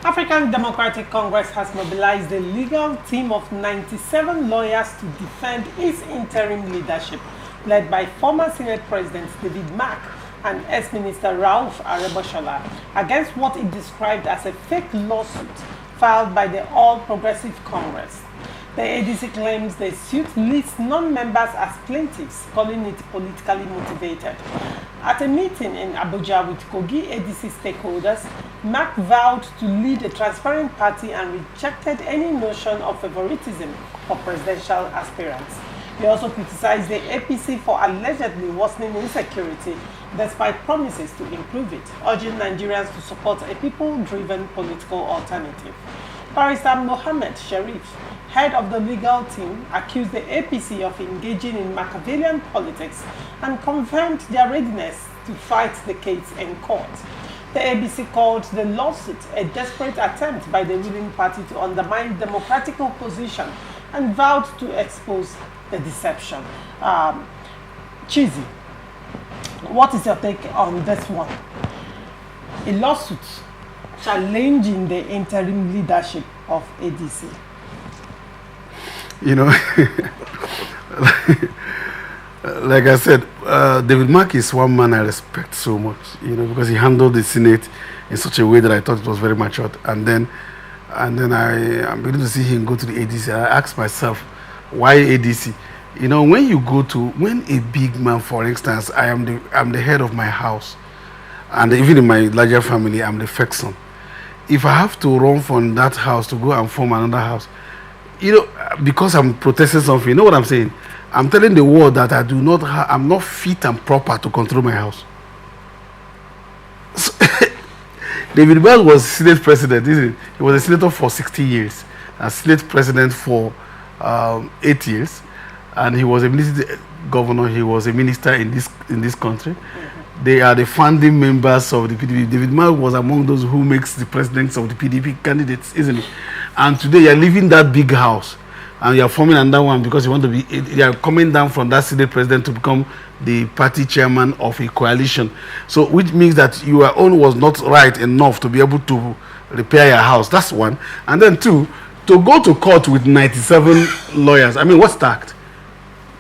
African Democratic Congress has mobilized a legal team of 97 lawyers to defend its interim leadership, led by former Senate President David Mark and ex-Minister Rauf Aregbesola, against what it described as a fake lawsuit filed by the All Progressive Congress. The ADC claims the suit lists non-members as plaintiffs, calling it politically motivated. At a meeting in Abuja with Kogi ADC stakeholders, Mark vowed to lead a transparent party and rejected any notion of favoritism for presidential aspirants. He also criticized the APC for allegedly worsening insecurity despite promises to improve it, urging Nigerians to support a people-driven political alternative. Barrister Mohammed Sharif, head of the legal team, accused the APC of engaging in Machiavellian politics and confirmed their readiness to fight the case in court. The ABC called the lawsuit a desperate attempt by the ruling party to undermine democratic opposition and vowed to expose the deception. Chizzy, what is your take on this one? A lawsuit challenging the interim leadership of ADC. You know, like I said, David Mark is one man I respect so much, you know, because he handled the Senate in such a way that I thought it was very matured. And then I'm beginning to see him go to the ADC. I asked myself, why ADC? You know, when a big man, for instance, I'm the head of my house, and even in my larger family, I'm the first son. If I have to run from that house to go and form another house, you know, because I'm protesting something, you know what I'm saying? I'm telling the world that I'm not fit and proper to control my house. So, David Bell was Senate president, isn't it? He was a senator for 60 years, a Senate president for 8 years, and he was a military governor. He was a minister in this country. They are the founding members of the PDP. David Mark was among those who makes the presidents of the PDP candidates, isn't it? And today you are leaving that big house and you are forming another one because you are coming down from that Senate president to become the party chairman of a coalition. So which means that your own was not right enough to be able to repair your house. That's one. And then two, to go to court with 97 lawyers. I mean, what's that?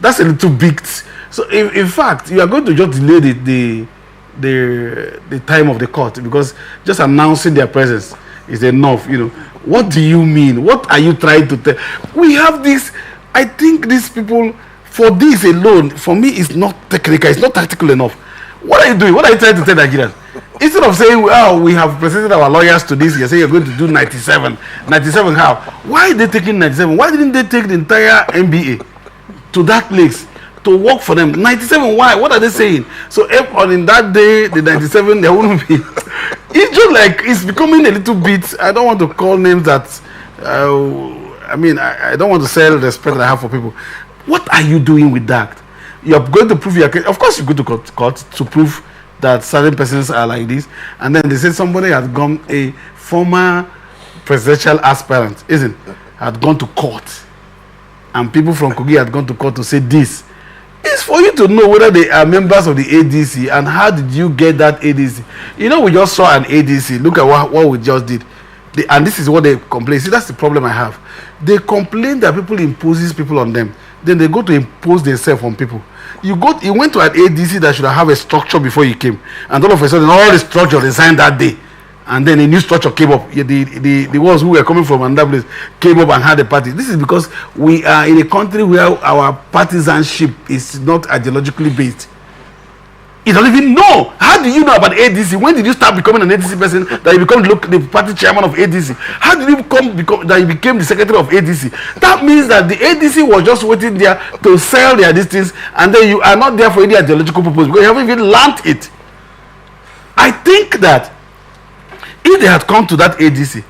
That's a little big. So in fact, you are going to just delay the time of the court because just announcing their presence is enough, you know. What do you mean? What are you trying to tell? We have this, I think these people, for this alone, for me, it's not technical, it's not tactical enough. What are you doing? What are you trying to tell Nigerians? Instead of saying, oh, we have presented our lawyers to this, you're saying you're going to do 97. 97 how? Why are they taking 97? Why didn't they take the entire MBA to that place to work for them? 97, why? What are they saying? So if on that day, the 97, there wouldn't be. It's just like, it's becoming a little bit, I don't want to call names that, I don't want to sell the respect that I have for people. What are you doing with that? You're going to prove your case. Of course, you go to court to prove that certain persons are like this. And then they say somebody has gone, a former presidential aspirant, isn't, had gone to court. And people from Kogi had gone to court to say this. It's for you to know whether they are members of the ADC and how did you get that ADC. You know, we just saw an ADC. Look at what we just did. And this is what they complain. See, that's the problem I have. They complain that people imposes people on them. Then they go to impose themselves on people. You went to an ADC that should have a structure before you came. And all of a sudden, all the structure designed that day. And then a new structure came up. The ones who were coming from another place came up and had a party. This is because we are in a country where our partisanship is not ideologically based. You don't even know. How do you know about ADC? When did you start becoming an ADC person that you become the party chairman of ADC? How did you become that you became the secretary of ADC? That means that the ADC was just waiting there to sell their things, and then you are not there for any ideological purpose because you haven't even learned it. I think that if they had come to that ADC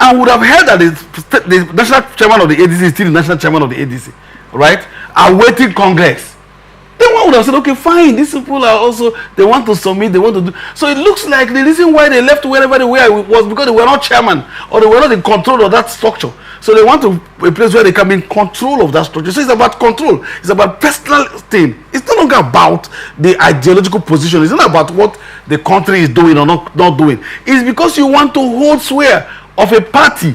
and would have heard that the national chairman of the ADC is still the national chairman of the ADC, right, awaiting Congress, then one would have said, okay, fine, these people are also, they want to submit, they want to do. So it looks like the reason why they left wherever they were was because they were not chairman or they were not in control of that structure. So they want a place where they can be in control of that structure. So it's about control. It's about personal thing. It's no longer about the ideological position. It's not about what the country is doing or not doing. It's because you want to hold sway of a party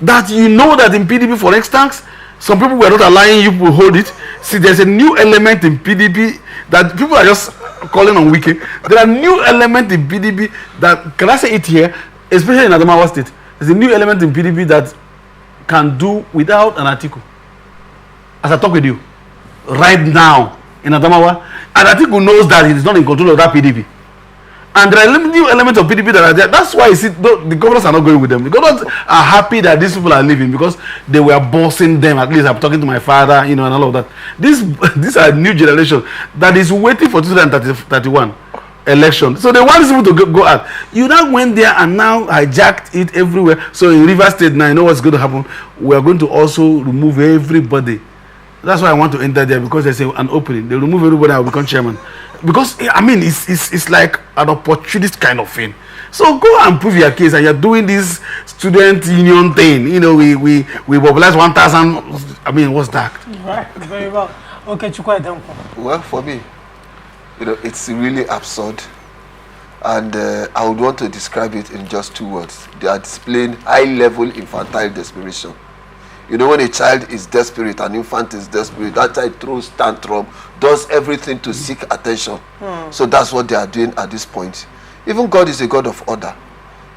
that you know that in PDP, for instance, some people were not allowing you to hold it. See, there's a new element in PDP that people are just calling on Wiki. There are new elements in PDP that, can I say it here, especially in Adamawa State, there's a new element in PDP that can do without an article. As I talk with you, right now in Adamawa, an article knows that he is not in control of that PDP. And there are new elements of PDP that are there. That's why you see, the governors are not going with them. The governors are happy that these people are leaving because they were bossing them. At least I'm talking to my father, you know, and all of that. These are new generation that is waiting for 2031 election. So they want these people to go out. You now went there and now hijacked it everywhere. So in Rivers State now, you know what's going to happen? We are going to also remove everybody. That's why I want to enter there, because there's an opening. They remove everybody and become chairman. Because I mean, it's like an opportunist kind of thing. So go and prove your case, and you're doing this student union thing. You know, we mobilize 1,000. I mean, what's that? Right, very well. Okay, Chukwu. Well, for me, you know, it's really absurd, and I would want to describe it in just 2 words. They are displaying high-level infantile desperation. You know, when a child is desperate, an infant is desperate, that child throws tantrum, does everything to seek attention. So that's what they are doing at this point. Even God is a God of order.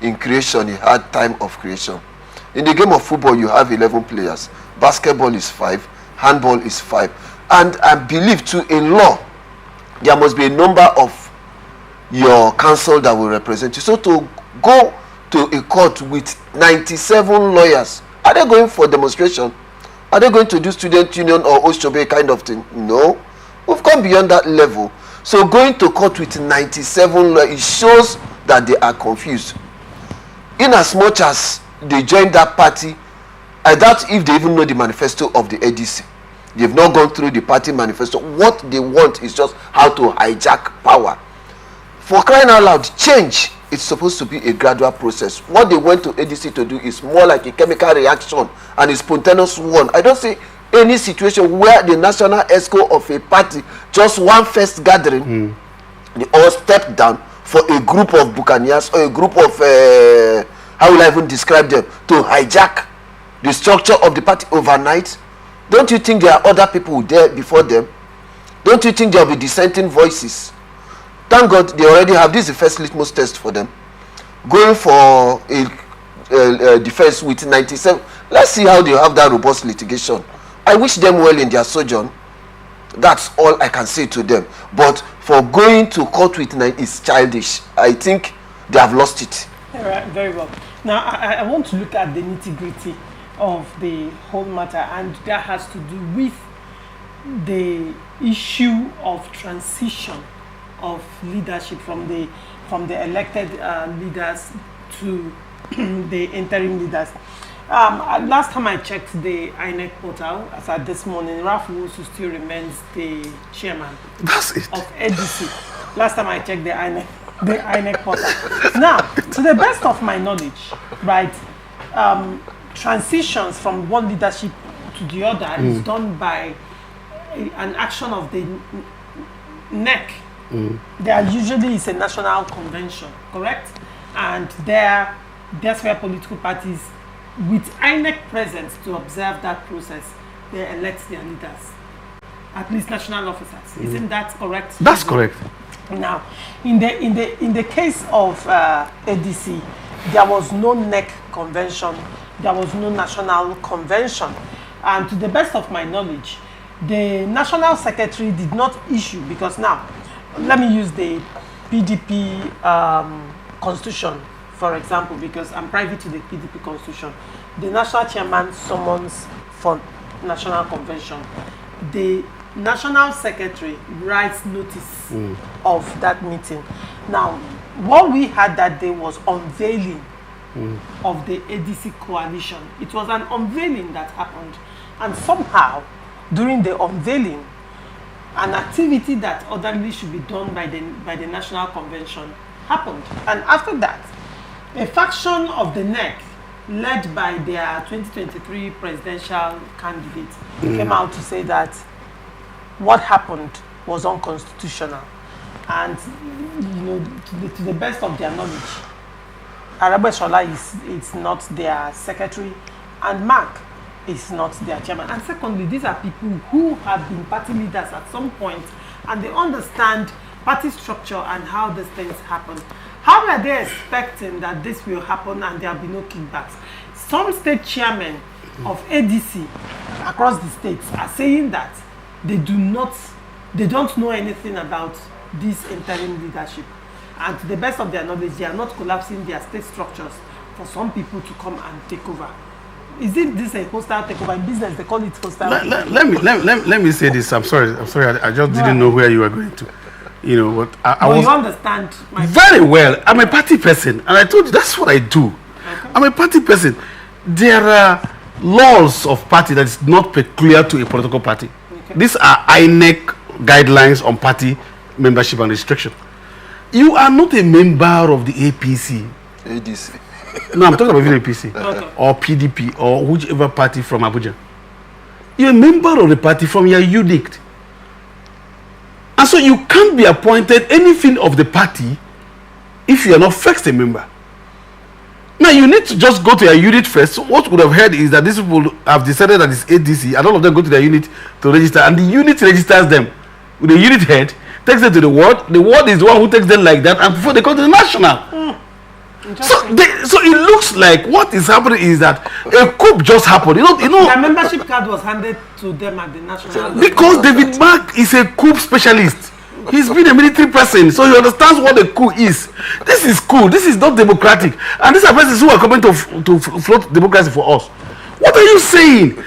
In creation, he had time of creation. In the game of football, you have 11 players. Basketball is 5. Handball is 5. And I believe too, in law, there must be a number of your counsel that will represent you. So to go to a court with 97 lawyers, are they going for demonstration? Are they going to do student union or Oshobe kind of thing? No. We've gone beyond that level. So going to court with 97 lawyers, it shows that they are confused. In as much as they joined that party, I doubt if they even know the manifesto of the ADC. They've not gone through the party manifesto. What they want is just how to hijack power. For crying out loud, change. It's supposed to be a gradual process. What they went to ADC to do is more like a chemical reaction and a spontaneous one. I don't see any situation where the national ESCO of a party, just one first gathering, they all step down for a group of buccaneers or a group of, how will I even describe them, to hijack the structure of the party overnight. Don't you think there are other people there before them? Don't you think there will be dissenting voices? Thank God they already have. This is the first litmus test for them. Going for a defense with 97. Let's see how they have that robust litigation. I wish them well in their sojourn. That's all I can say to them. But for going to court with 9 is childish. I think they have lost it. All right, very well. Now, I want to look at the nitty-gritty of the whole matter, and that has to do with the issue of transition of leadership from the elected leaders to the interim leaders. Last time I checked the INEC portal, as at this morning, Rauf Aregbesola still remains the chairman of ADC. Last time I checked the INEC portal. Now, to the best of my knowledge, right, transitions from one leadership to the other is done by an action of the NEC. There usually is a national convention, correct? And that's where political parties, with INEC present to observe that process, they elect their leaders, at least national officers. Isn't that correct? That's correct. Now, in the case of ADC, there was no NEC convention, there was no national convention, and to the best of my knowledge, the national secretary did not issue, because now, let me use the PDP constitution, for example, because I'm privy to the PDP constitution. The national chairman summons for national convention. The national secretary writes notice of that meeting. Now, what we had that day was unveiling of the ADC coalition. It was an unveiling that happened, and somehow, during the unveiling, an activity that ordinarily should be done by the National Convention happened. And after that, a faction of the NEC, led by their 2023 presidential candidate, came out to say that what happened was unconstitutional. And, you know, to the best of their knowledge, Aregbesola is not their secretary, and Mark is not their chairman. And secondly, these are people who have been party leaders at some point, and they understand party structure and how these things happen. How are they expecting that this will happen and there will be no kickbacks? Some state chairmen of ADC across the states are saying that they don't know anything about this interim leadership. And to the best of their knowledge, they are not collapsing their state structures for some people to come and take over. Is it this a hostile takeover? In business, they call it hostile takeover. Let me say this. I'm sorry. I just didn't know where you were going to. You know what? I was you understand my very well. I'm a party person, and I told you that's what I do. Okay. I'm a party person. There are laws of party that is not peculiar to a political party. Okay. These are INEC guidelines on party membership and restriction. You are not a member of the APC. ADC. No, I'm talking about even APC Okay. or PDP or whichever party from Abuja. You're a member of the party from your unit. And so you can't be appointed anything of the party if you are not first a member. Now you need to just go to your unit first. So what would have heard is that these people have decided that it's ADC, and all of them go to their unit to register, and the unit registers them with the unit head, takes them to the ward. The ward is the one who takes them like that, and before they come to the national. So it looks like what is happening is that a coup just happened. You know. Their membership card was handed to them at the national. Because David Mark is a coup specialist. He's been a military person, so he understands what a coup is. This is coup. This is not democratic. And these are persons who are coming to float democracy for us. What are you saying?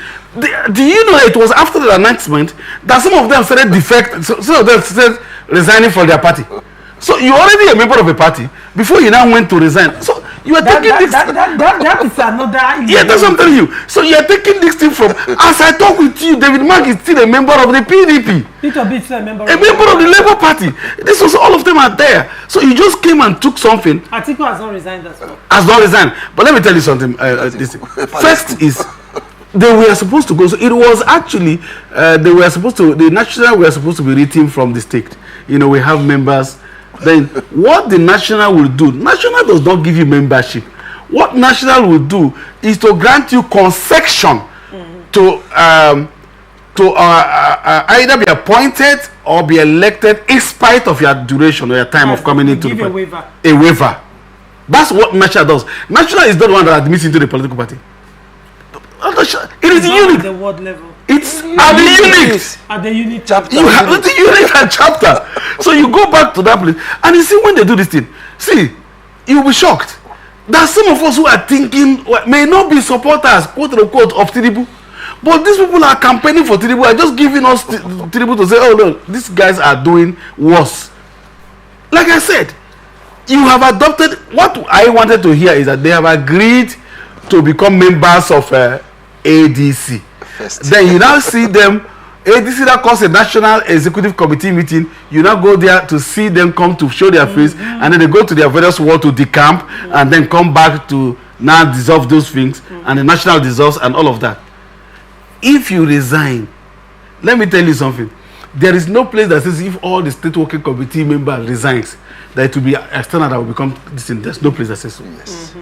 Do you know it was after the announcement that some of them started some of them started resigning from their party? So you're already a member of a party before you now went to resign. So you are taking this. That is another. Yeah, that's what I'm telling you. So you are taking this thing from. As I talk with you, David Mark is still a member of the PDP. Peter B is a member. A member of the Labour Party. This was all of them are there. So you just came and took something. Atiku has not resigned as well. Has not resigned. But let me tell you something. First is they were supposed to go. So it was actually the national were supposed to be written from the state. You know, we have members. Then what the national will do, national does not give you membership. What national will do is to grant you concession to either be appointed or be elected in spite of your duration or your time of coming into the party. A waiver. That's what national does. National is not the one that admits into the political party. It is the unit. At the ward level. It's at the unit. At the unit Chapter. You have the unit and chapter. So you go back to that place and you see when they do this thing. See, you'll be shocked. There are some of us who are thinking may not be supporters, quote unquote, of Tinubu. But these people are campaigning for Tinubu, are just giving us Tinubu to say, oh no, these guys are doing worse. Like I said, you have adopted, what I wanted to hear is that they have agreed to become members of ADC. Then you now see them, ADC that calls a national executive committee meeting, you now go there to see them come to show their face, and then they go to their various wards to decamp, and then come back to now dissolve those things, and the national dissolves and all of that. If you resign, let me tell you something, there is no place that says if all the state working committee members resigns, that it will be external that will become this thing. There's no place that says so. Yes.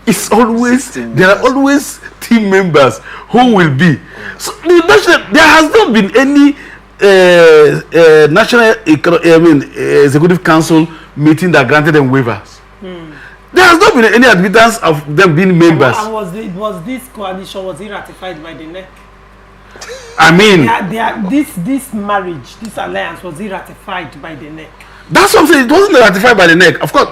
It's always, there are always team members who will be. So the national, there has not been any national executive council meeting that granted them waivers. There has not been any admittance of them being members. And was this coalition, was it ratified by the NEC? I mean, this marriage, this alliance, was it ratified by the NEC? That's what I'm saying. It wasn't ratified by the NEC. Of course,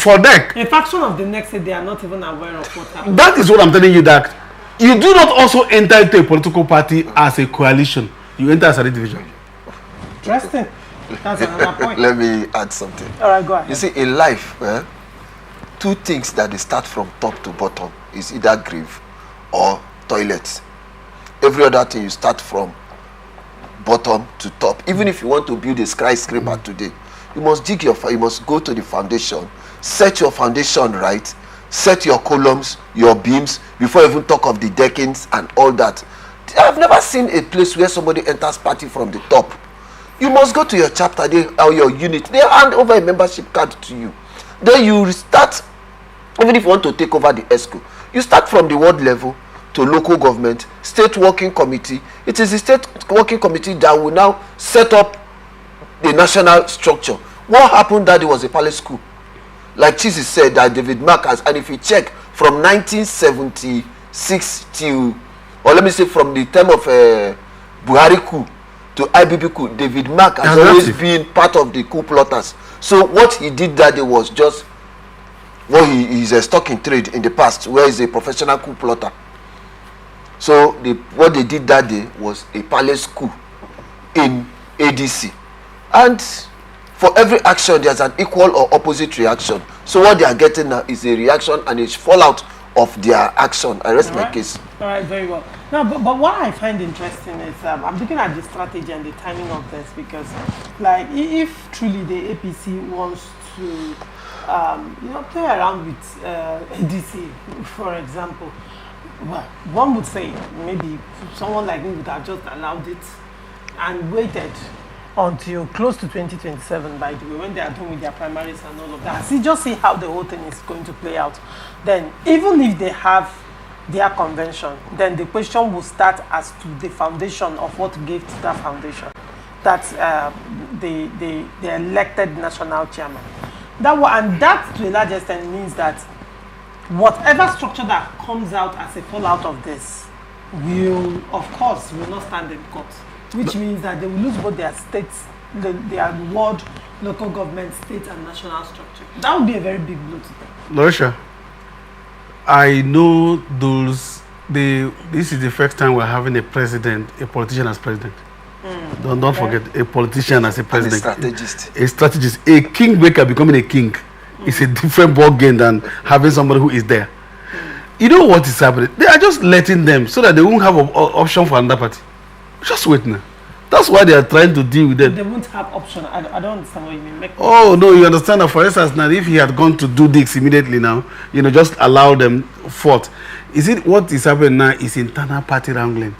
for NEC. A faction of the NEC said they are not even aware of what happened. That is what I'm telling you, that you do not also enter into a political party as a coalition. You enter as a division. Interesting. That's another point. Let me add something. All right, go ahead. You see, in life, two things that they start from top to bottom is either grave or toilets. Every other thing you start from bottom to top. Even if you want to build a skyscraper today, you must you must go to the foundation, set your foundation right, set your columns, your beams, before you even talk of the deckings and all that. I've never seen a place where somebody enters party from the top. You must go to your chapter or your unit. They hand over a membership card to you. Then you start Even if you want to take over the ESCO, you start from the ward level to local government, state working committee. It is the state working committee that will now set up the national structure. What happened that it was a palace coup? Like Chizzy said, that David Mark has, and if you check from 1976 till, or let me say from the time of Buhari coup to IBB coup, David Mark has always been part of the coup plotters. So what he did that day was just what he is a stock in trade in the past, where he's a professional coup plotter. So what they did that day was a palace coup in ADC. And for every action, there's an equal or opposite reaction. So what they are getting now is a reaction and a fallout of their action. I rest my case. All right, very well. Now, but what I find interesting is I'm looking at the strategy and the timing of this, because, like, if truly the APC wants to, play around with ADC, for example, well, one would say maybe someone like me would have just allowed it and waited until close to 2027, by the way, when they are done with their primaries and all of that. Just see how the whole thing is going to play out. Then, even if they have their convention, then the question will start as to the foundation of what gave to that foundation. That's the elected national chairman. That to a large extent means that whatever structure that comes out as a fallout of this will not stand in court. Which means that they will lose both their states, their ward, local government, state and national structure. That would be a very big blow to them. Larisha, I know this is the first time we're having a politician as president. Don't forget, a politician as a president. A strategist. A kingmaker becoming a king is a different ball game than having somebody who is there. You know what is happening? They are just letting them so that they won't have an option for another party. Just wait now. That's why they are trying to deal with them. They won't have option. I don't understand what you mean. Oh no, you understand that. For instance, now if he had gone to do this immediately now, just allow them forth. Is it what is happening now? Is internal party wrangling.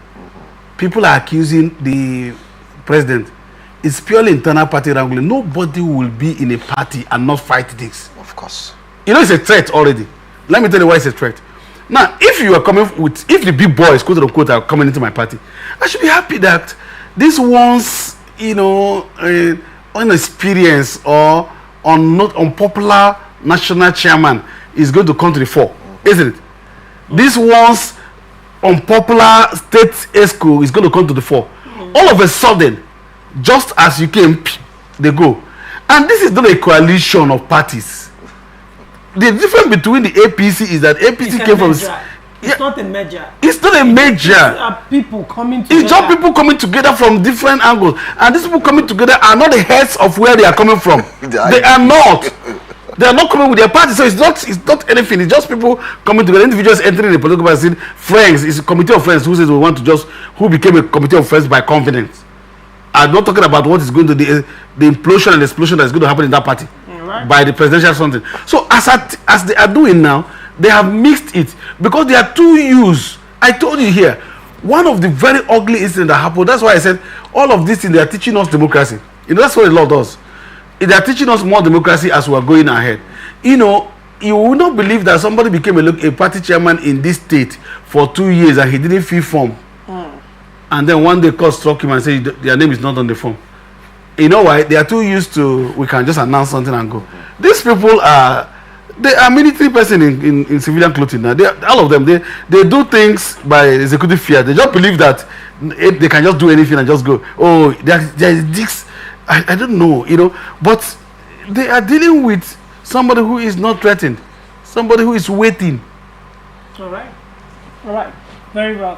People are accusing the president. It's purely internal party wrangling. Nobody will be in a party and not fight this. Of course. It's a threat already. Let me tell you why it's a threat. Now, if you are if the big boys, quote unquote, are coming into my party, I should be happy that this one's, inexperienced or unpopular national chairman is going to come to the fore, isn't it? This one's unpopular state ESCO is going to come to the fore. All of a sudden, just as you came, they go. And this is not a coalition of parties. The difference between the APC is that APC came from... It's not a merger. It's not a merger. It's people coming together. It's just people coming together from different angles. And these people coming together are not the heads of where they are coming from. They are not. They are not coming with their party. So it's not anything. It's just people coming together. Individuals entering the political party. Friends. It's a committee of friends who says who became a committee of friends by confidence. I'm not talking about what is going to the implosion and explosion that is going to happen in that party. Right. By the presidential something. So as they are doing now, they have mixed it because there are two views. I told you here, one of the very ugly incidents that happened. That's why I said all of this thing, they are teaching us democracy. That's what a law does. They are teaching us more democracy as we are going ahead. You will not believe that somebody became a party chairman in this state for 2 years and he didn't fill form. And then one day court struck him and said their name is not on the form. You know why? They are too used to, we can just announce something and go. These people are military person in civilian clothing now. All of them, they do things by executive fear. They just believe that they can just do anything and just go. Oh, there is this. I don't know, but they are dealing with somebody who is not threatened, somebody who is waiting. All right. Very well.